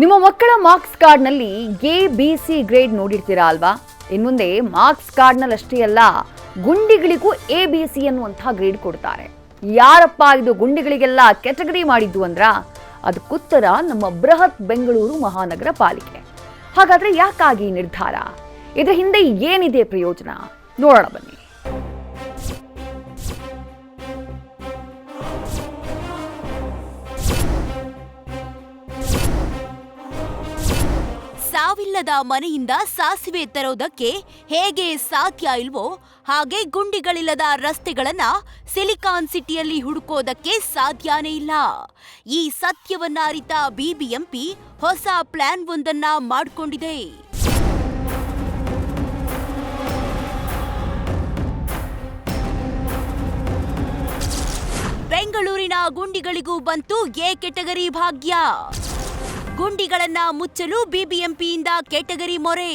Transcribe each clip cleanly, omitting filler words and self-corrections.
ನಿಮ್ಮ ಮಕ್ಕಳ ಮಾರ್ಕ್ಸ್ ಕಾರ್ಡ್ನಲ್ಲಿ ABC ಗ್ರೇಡ್ ನೋಡಿರ್ತೀರಾ ಅಲ್ವಾ? ಇನ್ಮುಂದೆ ಮಾರ್ಕ್ಸ್ ಕಾರ್ಡ್ನಲ್ಲಿ ಅಷ್ಟೇ ಅಲ್ಲ, ಗುಂಡಿಗಳಿಗೂ ABC ಅನ್ನುವಂಥ ಗ್ರೇಡ್ ಕೊಡ್ತಾರೆ. ಯಾರಪ್ಪ ಇದು ಗುಂಡಿಗಳಿಗೆಲ್ಲ ಕ್ಯಾಟಗರಿ ಮಾಡಿದ್ದು ಅಂದ್ರ ಅದಕ್ಕುತ್ತರ ನಮ್ಮ ಬೃಹತ್ ಬೆಂಗಳೂರು ಮಹಾನಗರ ಪಾಲಿಕೆ. ಹಾಗಾದ್ರೆ ಯಾಕಾಗಿ ನಿರ್ಧಾರ? ಇದರ ಹಿಂದೆ ಏನಿದೆ ಪ್ರಯೋಜನ? ನೋಡೋಣ ಬನ್ನಿ. ಸಾವಿಲ್ಲದ ಮನೆಯಿಂದ ಸಾಸಿವೆ ತರೋದಕ್ಕೆ ಹೇಗೆ ಸಾಧ್ಯ ಇಲ್ವೋ ಹಾಗೆ ಗುಂಡಿಗಳಿಲ್ಲದ ರಸ್ತೆಗಳನ್ನ ಸಿಲಿಕಾನ್ ಸಿಟಿಯಲ್ಲಿ ಹುಡುಕೋದಕ್ಕೆ ಸಾಧ್ಯನೇ ಇಲ್ಲ. ಈ ಸತ್ಯವನ್ನ ಅರಿತ ಬಿಬಿಎಂಪಿ ಹೊಸ ಪ್ಲಾನ್ ಒಂದನ್ನ ಮಾಡಿಕೊಂಡಿದೆ. ಬೆಂಗಳೂರಿನ ಗುಂಡಿಗಳಿಗೂ ಬಂತು ಎ ಕೆಟಗರಿ ಭಾಗ್ಯ. ಗುಂಡಿಗಳನ್ನ ಮುಚ್ಚಲು ಬಿಬಿಎಂಪಿಯಿಂದ ಕೆಟಗರಿ ಮೊರೆ.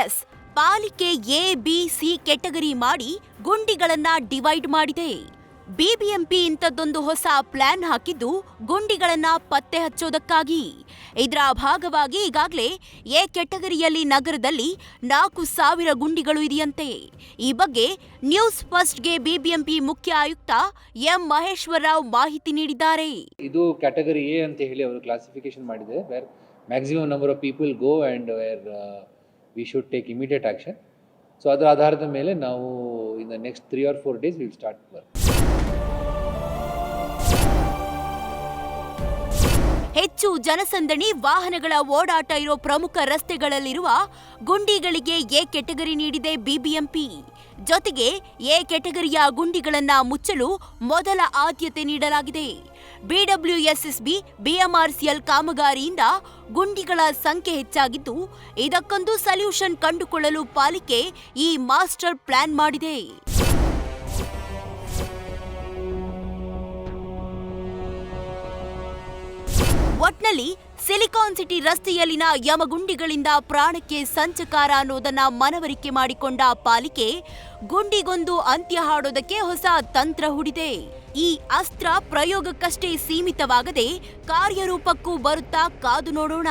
ಎಸ್, ಪಾಲಿಕೆ A-B-C ಕೆಟಗರಿ ಮಾಡಿ ಗುಂಡಿಗಳನ್ನ ಡಿವೈಡ್ ಮಾಡಿದೆ. ಬಿಬಿಎಂಪಿ ಇಂಥದ್ದೊಂದು ಹೊಸ ಪ್ಲಾನ್ ಹಾಕಿದ್ದು ಗುಂಡಿಗಳನ್ನ ಪತ್ತೆ ಹಚ್ಚೋದಕ್ಕಾಗಿ. ಇದರ ಭಾಗವಾಗಿ ಈಗಾಗಲೇ ಎ ಕೆಟಗರಿಯಲ್ಲಿ ನಗರದಲ್ಲಿ 4,000 ಗುಂಡಿಗಳು ಇದೆಯಂತೆ. ಈ ಬಗ್ಗೆ ನ್ಯೂಸ್ ಫಸ್ಟ್ಗೆ ಬಿಬಿಎಂಪಿ ಮುಖ್ಯ ಆಯುಕ್ತ ಎಂ ಮಹೇಶ್ವರರಾವ್ ಮಾಹಿತಿ ನೀಡಿದ್ದಾರೆ. ಇದು ಕ್ಯಾಟಗರಿ ಎ ಅಂತ ಹೇಳಿ ಅವರು ಕ್ಲಾಸಿಫಿಕೇಶನ್ ಮಾಡಿದೆ, where maximum number of people go and where we should take immediate action. So ಅದರ ಆಧಾರದ ಮೇಲೆ ನಾವು in the next 3 or 4 days will start work. ಹೆಚ್ಚು ಜನಸಂದಣಿ ವಾಹನಗಳ ಓಡಾಟ ಇರೋ ಪ್ರಮುಖ ರಸ್ತೆಗಳಲ್ಲಿರುವ ಗುಂಡಿಗಳಿಗೆ ಎ ಕೆಟಗರಿ ನೀಡಿದೆ ಬಿಬಿಎಂಪಿ. ಜೊತೆಗೆ ಎ ಕೆಟಗರಿಯ ಗುಂಡಿಗಳನ್ನ ಮುಚ್ಚಲು ಮೊದಲ ಆದ್ಯತೆ ನೀಡಲಾಗಿದೆ. ಬಿಡಬ್ಲ್ಯೂಎಸ್ಎಸ್ಬಿ ಬಿಎಂಆರ್ಸಿಎಲ್ ಕಾಮಗಾರಿಯಿಂದ ಗುಂಡಿಗಳ ಸಂಖ್ಯೆ ಹೆಚ್ಚಾಗಿದ್ದು, ಇದಕ್ಕೊಂದು ಸಲ್ಯೂಷನ್ ಕಂಡುಕೊಳ್ಳಲು ಪಾಲಿಕೆ ಈ ಮಾಸ್ಟರ್ ಪ್ಲಾನ್ ಮಾಡಿದೆ. ಒಟ್ನಲ್ಲಿ ಸಿಲಿಕಾನ್ ಸಿಟಿ ರಸ್ತೆಯಲ್ಲಿನ ಯಮಗುಂಡಿಗಳಿಂದ ಪ್ರಾಣಕ್ಕೆ ಸಂಚಕಾರ ಅನ್ನೋದನ್ನ ಮನವರಿಕೆ ಮಾಡಿಕೊಂಡ ಪಾಲಿಕೆ ಗುಂಡಿಗೊಂದು ಅಂತ್ಯ ಹಾಡೋದಕ್ಕೆ ಹೊಸ ತಂತ್ರ ಹೂಡಿದೆ. ಈ ಅಸ್ತ್ರ ಪ್ರಯೋಗಕ್ಕಷ್ಟೇ ಸೀಮಿತವಾಗದೆ ಕಾರ್ಯರೂಪಕ್ಕೂ ಬರುತ್ತಾ ಕಾದು ನೋಡೋಣ.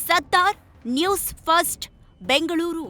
ಸತ್ತಾರ್, ನ್ಯೂಸ್ ಫಸ್ಟ್, ಬೆಂಗಳೂರು.